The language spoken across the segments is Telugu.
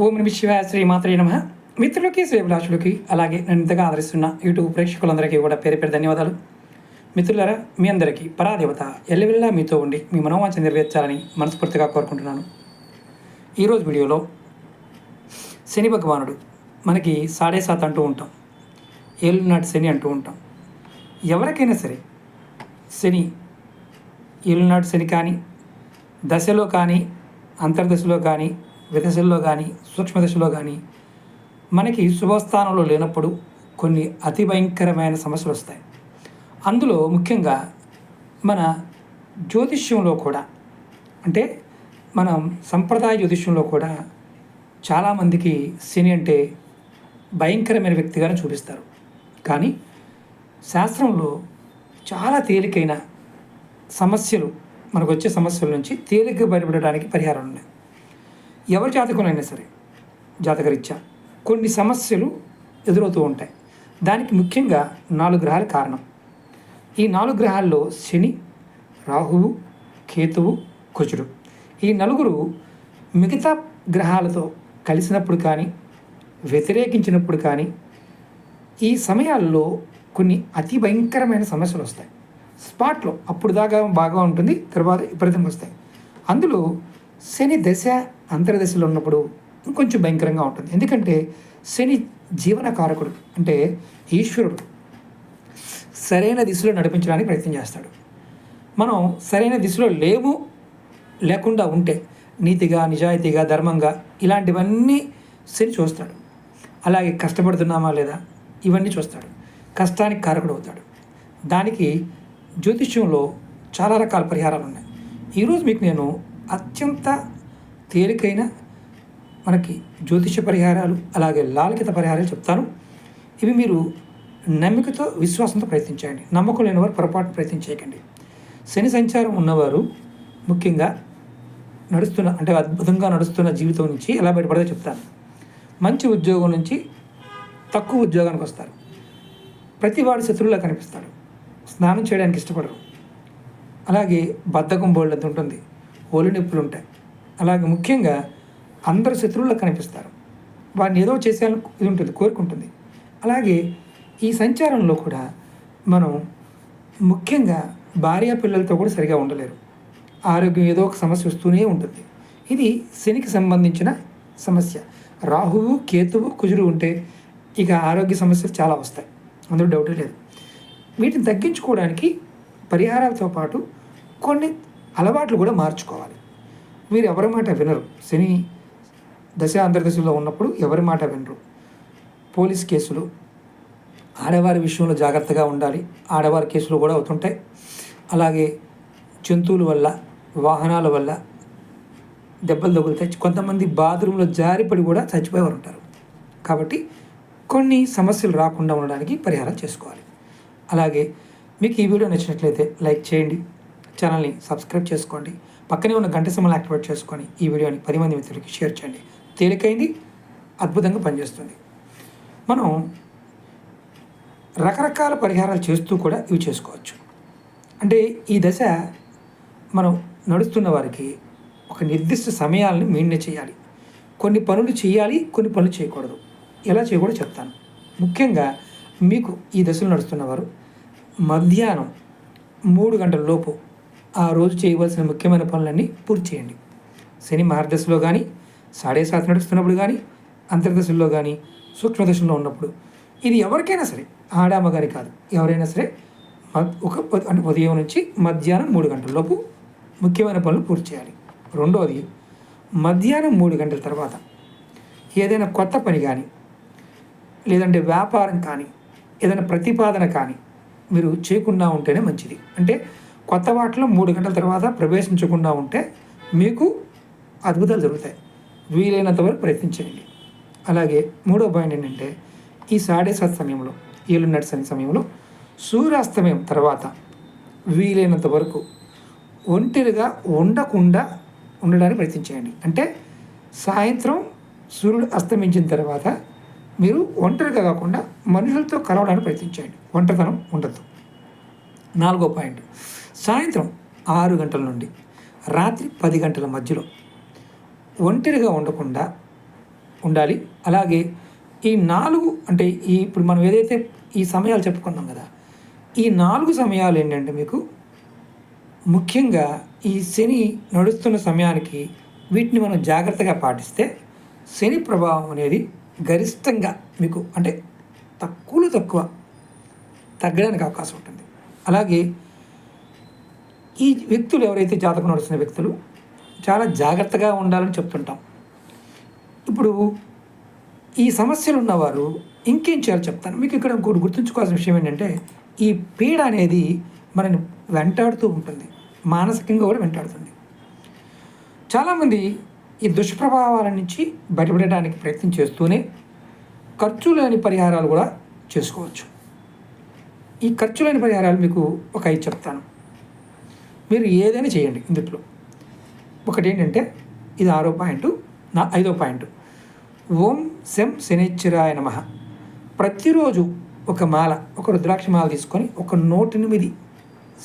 ఓం నమ శివాయ, శ్రీమాత్రే నమః. మిత్రులకి, శ్రేభిలాషులకి, అలాగే నన్ను ఇంతగా ఆదరిస్తున్న యూట్యూబ్ ప్రేక్షకులందరికీ కూడా పేరు పేరు ధన్యవాదాలు. మిత్రులారా, మీ అందరికీ పరాదేవత ఎల్లవెల్లా మీతో ఉండి మీ మనోవాంఛ నెరవేర్చాలని మనస్ఫూర్తిగా కోరుకుంటున్నాను. ఈరోజు వీడియోలో శని భగవానుడు మనకి 7.5 అంటూ ఉంటాం, ఏళ్ళనాటి శని అంటూ ఉంటాం. ఎవరికైనా సరే శని ఏళ్ళనాటి శని కానీ, దశలో కానీ, అంతర్దశలో కానీ, విదశల్లో కానీ, సూక్ష్మదశలో కానీ మనకి శుభస్థానంలో లేనప్పుడు కొన్ని అతి భయంకరమైన సమస్యలు వస్తాయి. అందులో ముఖ్యంగా మన జ్యోతిష్యంలో కూడా, అంటే మనం సంప్రదాయ జ్యోతిష్యంలో కూడా చాలామందికి శని అంటే భయంకరమైన వ్యక్తిగానే చూపిస్తారు. కానీ శాస్త్రంలో చాలా తేలికైన సమస్యలు, మనకు వచ్చే సమస్యల నుంచి తేలికగా బయటపడడానికి పరిహారాలు ఉన్నాయి. ఎవరి జాతకంలో సరే జాతకరీత్యా కొన్ని సమస్యలు ఎదురవుతూ ఉంటాయి. దానికి ముఖ్యంగా 4 గ్రహాలు కారణం. ఈ 4 గ్రహాల్లో శని, రాహువు, కేతువు, కుజుడు, ఈ నలుగురు మిగతా గ్రహాలతో కలిసినప్పుడు కానీ, వ్యతిరేకించినప్పుడు కానీ ఈ సమయాల్లో కొన్ని అతి భయంకరమైన సమస్యలు వస్తాయి. స్పాట్లో అప్పుడు దాకా బాగా ఉంటుంది, తర్వాత విపరీతంగా వస్తాయి. అందులో శని దశ అంతర్దశలో ఉన్నప్పుడు ఇంకొంచెం భయంకరంగా ఉంటుంది. ఎందుకంటే శని జీవనకారకుడు, అంటే ఈశ్వరుడు సరైన దిశలో నడిపించడానికి ప్రయత్నం చేస్తాడు. మనం సరైన దిశలో లేకుండా ఉంటే నీతిగా, నిజాయితీగా, ధర్మంగా ఇలాంటివన్నీ శని చూస్తాడు. అలాగే కష్టపడుతున్నామా లేదా ఇవన్నీ చూస్తాడు. కష్టానికి కారకుడు అవుతాడు. దానికి జ్యోతిష్యంలో చాలా రకాల పరిహారాలు ఉన్నాయి. ఈరోజు మీకు నేను అత్యంత తేలికైన మనకి జ్యోతిష పరిహారాలు, అలాగే లాలికత పరిహారాలు చెప్తాను. ఇవి మీరు నమ్మికతో, విశ్వాసంతో ప్రయత్నించండి. నమ్మకం లేని వారు పొరపాటు ప్రయత్నం చేయకండి. శని సంచారం ఉన్నవారు ముఖ్యంగా అద్భుతంగా నడుస్తున్న జీవితం నుంచి ఎలా బయటపడదో చెప్తాను. మంచి ఉద్యోగం నుంచి తక్కువ ఉద్యోగానికి వస్తారు. ప్రతివాడు శత్రువులా కనిపిస్తాడు. స్నానం చేయడానికి ఇష్టపడరు. అలాగే బద్ధకం బోళ్ళంత ఉంటుంది, ఒళ్ళు నొప్పులు ఉంటాయి. అలాగే ముఖ్యంగా అందరూ శత్రువులకు కనిపిస్తారు. వాడిని ఏదో చేసేయాలని ఇది ఉంటుంది, కోరుకుంటుంది. అలాగే ఈ సంచారంలో కూడా మనం ముఖ్యంగా భార్య పిల్లలతో కూడా సరిగా ఉండలేరు. ఆరోగ్యం ఏదో ఒక సమస్య వస్తూనే ఉంటుంది. ఇది శనికి సంబంధించిన సమస్య. రాహువు, కేతువు, కుజుడు ఉంటే ఇక ఆరోగ్య సమస్యలు చాలా వస్తాయి, అందులో డౌటే లేదు. వీటిని తగ్గించుకోవడానికి పరిహారాలతో పాటు కొన్ని అలవాట్లు కూడా మార్చుకోవాలి. వీరు ఎవరి మాట వినరు. శని దశ అంతర్దశలో ఉన్నప్పుడు ఎవరి మాట వినరు. పోలీస్ కేసులు, ఆడవారి విషయంలో జాగ్రత్తగా ఉండాలి. ఆడవారి కేసులు కూడా అవుతుంటాయి. అలాగే జంతువుల వల్ల, వాహనాల వల్ల దెబ్బలు తగులుతాయి. కొంతమంది బాత్రూంలో జారిపడి కూడా చచ్చిపోయేవారు ఉంటారు. కాబట్టి కొన్ని సమస్యలు రాకుండా ఉండడానికి పరిహారం చేసుకోవాలి. అలాగే మీకు ఈ వీడియో నచ్చినట్లయితే లైక్ చేయండి, ఛానల్ని సబ్స్క్రైబ్ చేసుకోండి, పక్కనే ఉన్న గంట సింబల్ని యాక్టివేట్ చేసుకొని ఈ వీడియోని 10 మంది మిత్రులకి షేర్ చేయండి. తేలికైంది, అద్భుతంగా పనిచేస్తుంది. మనం రకరకాల పరిహారాలు చేస్తూ కూడా ఇవి చేసుకోవచ్చు. అంటే ఈ దశ మనం నడుస్తున్న వారికి ఒక నిర్దిష్ట సమయాలను మెయింటైన్ చేయాలి. కొన్ని పనులు చేయాలి, కొన్ని పనులు చేయకూడదు. ఎలా చేయకూడదు చెప్తాను. ముఖ్యంగా మీకు ఈ దశలో నడుస్తున్నవారు మధ్యాహ్నం 3 గంటల లోపు ఆ రోజు చేయవలసిన ముఖ్యమైన పనులన్నీ పూర్తి చేయండి. శని మార్గదశలో కానీ, 7.5 నడుస్తున్నప్పుడు కానీ, అంతర్దశలో కానీ, సూక్ష్మదశలో ఉన్నప్పుడు, ఇది ఎవరికైనా సరే, ఆడామ కానీ కాదు, ఎవరైనా సరే ఉదయం నుంచి మధ్యాహ్నం 3 గంటల లోపు ముఖ్యమైన పనులు పూర్తి చేయాలి. రెండవది, మధ్యాహ్నం 3 గంటల తర్వాత ఏదైనా కొత్త పని కానీ, లేదంటే వ్యాపారం కానీ, ఏదైనా ప్రతిపాదన కానీ మీరు చేయకుండా ఉంటేనే మంచిది. అంటే కొత్త వాటిలో 3 గంటల తర్వాత ప్రవేశించకుండా ఉంటే మీకు అద్భుతాలు జరుగుతాయి. వీలైనంత వరకు ప్రయత్నించండి. అలాగే మూడో పాయింట్ ఏంటంటే, ఈ 7.5 సమయంలో, ఏళ్ళనాటి శని సమయంలో సూర్యాస్తమయం తర్వాత వీలైనంత వరకు ఒంటరిగా ఉండకుండా ఉండడానికి ప్రయత్నించండి. అంటే సాయంత్రం సూర్యుడు అస్తమించిన తర్వాత మీరు ఒంటరిగా కాకుండా మనుషులతో కలవడానికి ప్రయత్నించండి. ఒంటరితనం ఉండద్దు. 4వ పాయింట్, సాయంత్రం 6 గంటల నుండి రాత్రి 10 గంటల మధ్యలో ఒంటరిగా ఉండకుండా ఉండాలి. అలాగే ఈ 4 అంటే ఇప్పుడు మనం ఏదైతే ఈ సమయాలు చెప్పుకున్నాం కదా, ఈ 4 సమయాలు ఏంటంటే మీకు ముఖ్యంగా ఈ శని నడుస్తున్న సమయానికి వీటిని మనం జాగ్రత్తగా పాటిస్తే శని ప్రభావం అనేది గరిష్టంగా మీకు అంటే తక్కువలో తక్కువ తగ్గడానికి అవకాశం ఉంటుంది. అలాగే ఈ వ్యక్తులు ఎవరైతే జాతకం నడుస్తున్న వ్యక్తులు చాలా జాగ్రత్తగా ఉండాలని చెప్తుంటాం. ఇప్పుడు ఈ సమస్యలు ఉన్నవారు ఇంకేం చేయాలో చెప్తాను. మీకు ఇక్కడ ఇంకోటి గుర్తుంచుకోవాల్సిన విషయం ఏంటంటే, ఈ పీడ అనేది మనని వెంటాడుతూ ఉంటుంది, మానసికంగా కూడా వెంటాడుతుంది. చాలామంది ఈ దుష్ప్రభావాల నుంచి బయటపడడానికి ప్రయత్నం చేస్తూనే ఖర్చు లేని పరిహారాలు కూడా చేసుకోవచ్చు. ఈ ఖర్చు లేని పరిహారాలు మీకు ఒక 5 చెప్తాను. మీరు ఏదైనా చేయండి. ఇందులో ఒకటి ఏంటంటే, ఇది 6వ పాయింట్. 5వ పాయింట్, ఓం శం శనిశ్చరాయ నమః. ప్రతిరోజు ఒక మాల, ఒక రుద్రాక్ష మాల తీసుకొని ఒక 108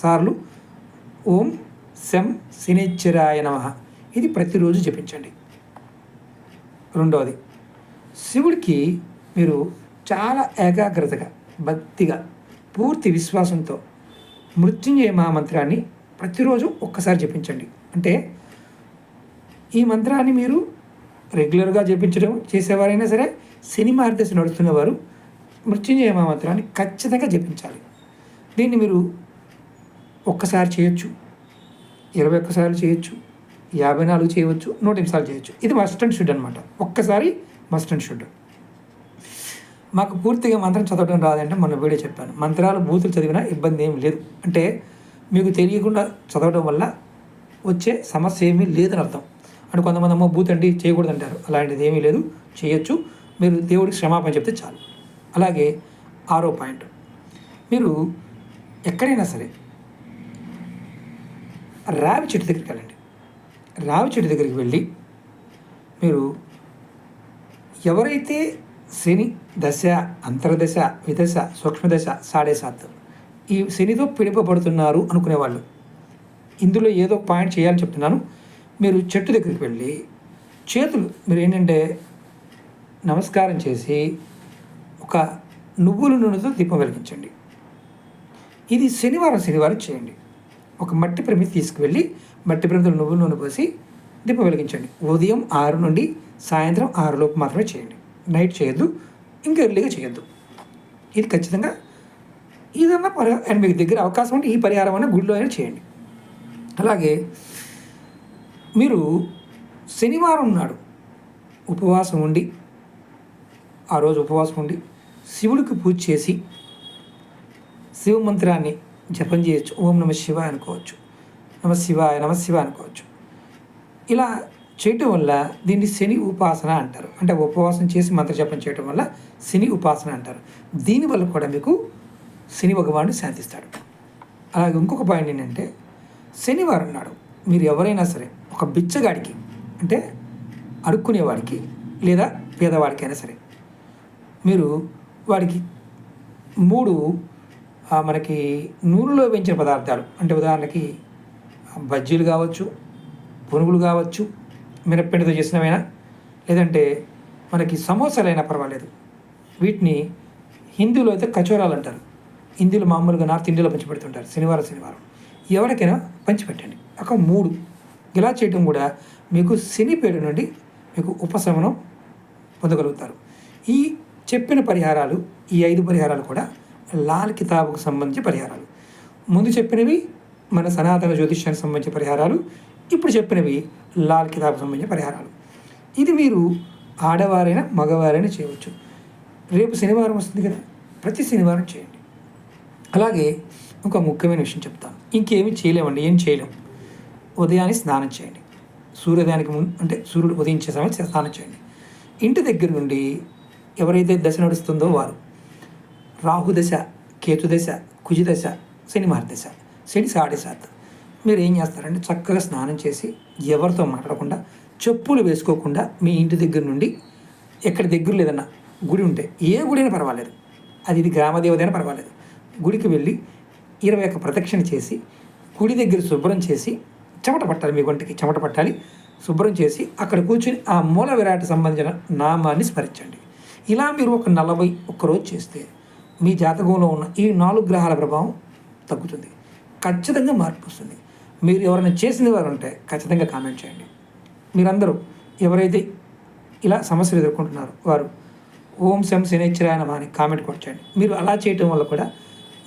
సార్లు ఓం శం శనిశ్చరాయ నమః ఇది ప్రతిరోజు జపించండి. రెండవది, శివుడికి మీరు చాలా ఏకాగ్రతగా, భక్తిగా, పూర్తి విశ్వాసంతో మృత్యుంజయ మహామంత్రాన్ని ప్రతిరోజు ఒక్కసారి జపించండి. అంటే ఈ మంత్రాన్ని మీరు రెగ్యులర్గా జపించడం చేసేవారైనా సరే, శని మార్గదర్శి నడుస్తున్న వారు మృత్యుంజయ మహామంత్రాన్ని ఖచ్చితంగా జపించాలి. దీన్ని మీరు ఒక్కసారి చేయొచ్చు, 21 సార్లు చేయొచ్చు, 54 చేయవచ్చు, 108 సార్లు చేయొచ్చు. ఇది మస్ట్ అండ్ షుడ్ అనమాట. ఒక్కసారి మస్ట్ అండ్ షుడ్. మాకు పూర్తిగా మంత్రం చదవడం రాదంటే మొన్న వీడియో చెప్పాను. మంత్రాలు బూతులు చదివినా ఇబ్బంది ఏమి లేదు. అంటే మీకు తెలియకుండా చదవడం వల్ల వచ్చే సమస్య ఏమీ లేదని అర్థం. అంటే కొంతమంది అమ్మ బూత్ అండి చేయకూడదు అంటారు. అలాంటిది ఏమీ లేదు, చేయొచ్చు. మీరు దేవుడికి క్షమాపణ చెప్తే చాలు. అలాగే 6వ పాయింట్, మీరు ఎక్కడైనా సరే రావి చెట్టు దగ్గరికి వెళ్ళండి. రావి చెట్టు దగ్గరికి వెళ్ళి మీరు ఎవరైతే శని దశ, అంతర్దశ, విదశ, సూక్ష్మదశ, 7.5 ఈ శనితో పిడిపబడుతున్నారు అనుకునేవాళ్ళు, ఇందులో ఏదో పాయింట్ చేయాలని చెప్తున్నాను. మీరు చెట్టు దగ్గరికి వెళ్ళి చేతులు మీరు ఏంటంటే నమస్కారం చేసి ఒక నువ్వుల నూనెతో దీపం వెలిగించండి. ఇది శనివారం చేయండి. ఒక మట్టి ప్రమిది తీసుకువెళ్ళి మట్టి ప్రమిదిలో నువ్వుల నూనె పోసి దీపం వెలిగించండి. ఉదయం 6 నుండి సాయంత్రం 6 లోపు మాత్రమే చేయండి. నైట్ చేయొద్దు, ఇంకా ఎర్లీగా చేయొద్దు. ఇది ఖచ్చితంగా ఏదన్నా అండ్ మీకు దగ్గర అవకాశం ఉంటే ఈ పరిహారం అయినా గుడిలో అయినా చేయండి. అలాగే మీరు శనివారం నాడు ఉపవాసం ఉండి, ఆ రోజు ఉపవాసం ఉండి శివుడికి పూజ చేసి శివ మంత్రాన్ని జపం చేయొచ్చు. ఓం నమ శివాయ అనుకోవచ్చు, నమ శివాయ అనుకోవచ్చు. ఇలా చేయటం వల్ల దీన్ని శని ఉపాసన అంటారు. అంటే ఉపవాసం చేసి మంత్ర జపం చేయటం వల్ల శని ఉపాసన అంటారు. దీనివల్ల కూడా మీకు శని భగవానుడు శాంతిస్తాడు. అలాగే ఇంకొక పాయింట్ ఏంటంటే, శనివారం నాడు మీరు ఎవరైనా సరే ఒక బిచ్చగాడికి, అంటే అడుక్కునేవాడికి లేదా పేదవాడికైనా సరే, మీరు వాడికి 3 మనకి నూనెలో వేయించిన పదార్థాలు, అంటే ఉదాహరణకి బజ్జీలు కావచ్చు, పునుగులు కావచ్చు, మినప్పిండితో చేసినవైనా, లేదంటే మనకి సమోసాలైనా పర్వాలేదు. వీటిని హిందీలో అయితే కచోరాలు అంటారు. హిందీలో మామూలుగా నార్త్ ఇండియాలో పంచిపెడుతుంటారు. శనివారం ఎవరికైనా పంచిపెట్టండి. ఒక 3 ఇలా చేయడం కూడా మీకు శని పేరు నుండి మీకు ఉపశమనం పొందగలుగుతారు. ఈ చెప్పిన పరిహారాలు, ఈ 5 పరిహారాలు కూడా లాల్ కితాబుకు సంబంధించి పరిహారాలు. ముందు చెప్పినవి మన సనాతన జ్యోతిష్యానికి సంబంధించిన పరిహారాలు, ఇప్పుడు చెప్పినవి లాల్ కితాబుకు సంబంధించిన పరిహారాలు. ఇది మీరు ఆడవారైనా మగవారైనా చేయవచ్చు. రేపు శనివారం వస్తుంది కదా, ప్రతి శనివారం చేయండి. అలాగే ఒక ముఖ్యమైన విషయం చెప్తాను. ఇంకేమీ చేయలేమండి, ఏం చేయలేం. ఉదయాన్నే స్నానం చేయండి. సూర్యోదయానికి ముందు, అంటే సూర్యుడు ఉదయించే సమయం స్నానం చేయండి. ఇంటి దగ్గర నుండి ఎవరైతే దశ నడుస్తుందో వారు రాహు దశ, కేతు దశ, కుజి దశ, శని మహర్దశ, శని 7.5 మీరు ఏం చేస్తారంటే చక్కగా స్నానం చేసి ఎవరితో మాట్లాడకుండా, చెప్పులు వేసుకోకుండా మీ ఇంటి దగ్గర నుండి ఎక్కడ దగ్గర లేదన్నా గుడి ఉంటే, ఏ గుడి అయినా పర్వాలేదు, ఇది గ్రామదేవత అయినా పర్వాలేదు, గుడికి వెళ్ళి 21 ప్రదక్షిణ చేసి గుడి దగ్గర శుభ్రం చేసి చెమట పట్టాలి. మీ ఒంటికి చెమట పట్టాలి. శుభ్రం చేసి అక్కడ కూర్చుని ఆ మూల విరాట్ సంబంధించిన నామాన్ని స్మరించండి. ఇలా మీరు ఒక 41 రోజు చేస్తే మీ జాతకంలో ఉన్న ఈ 4 గ్రహాల ప్రభావం తగ్గుతుంది. ఖచ్చితంగా మార్పు వస్తుంది. మీరు ఎవరైనా చేసిన వారు ఉంటే ఖచ్చితంగా కామెంట్ చేయండి. మీరందరూ ఎవరైతే ఇలా సమస్యలు ఎదుర్కొంటున్నారో వారు ఓం శం శనిశ్చరాయ నమః అని కామెంట్ కొట్టండి. మీరు అలా చేయటం వల్ల కూడా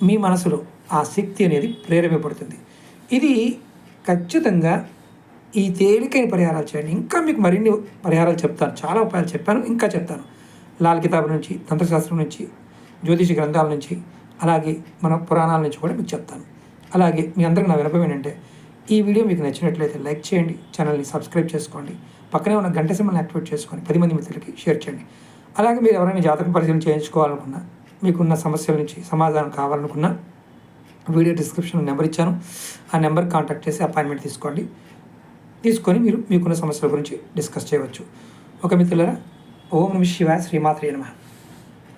మీ మనసులో ఆ శక్తి అనేది ప్రేరేపబడుతుంది. ఇది ఖచ్చితంగా ఈ తేలికైన పరిహారాలు చేయండి. ఇంకా మీకు మరిన్ని పరిహారాలు చెప్తాను, చాలా ఉపాయాలు చెప్పాను, ఇంకా చెప్తాను. లాల్ కితాబ్ నుంచి, తంత్రశాస్త్రం నుంచి, జ్యోతిష గ్రంథాల నుంచి, అలాగే మన పురాణాల నుంచి కూడా మీకు చెప్తాను. అలాగే మీ అందరికీ నా వినపం ఏంటంటే ఈ వీడియో మీకు నచ్చినట్లయితే లైక్ చేయండి, ఛానల్ని సబ్స్క్రైబ్ చేసుకోండి, పక్కనే ఉన్న గంట సింబల్ని యాక్టివేట్ చేసుకొని 10 మంది మిత్రులకి షేర్ చేయండి. అలాగే మీరు ఎవరైనా జాతక పరిశీలన చేయించుకోవాలనుకున్నా, మీకున్న సమస్యల నుంచి సమాధానం కావాలనుకున్నా వీడియో డిస్క్రిప్షన్లో నెంబర్ ఇచ్చాను. ఆ నెంబర్ కాంటాక్ట్ చేసి అపాయింట్మెంట్ తీసుకొని మీరు మీకున్న సమస్యల గురించి డిస్కస్ చేయవచ్చు. ఒక మిత్రులారా, ఓం నమః శివాయ, శ్రీమాత్రే నమః.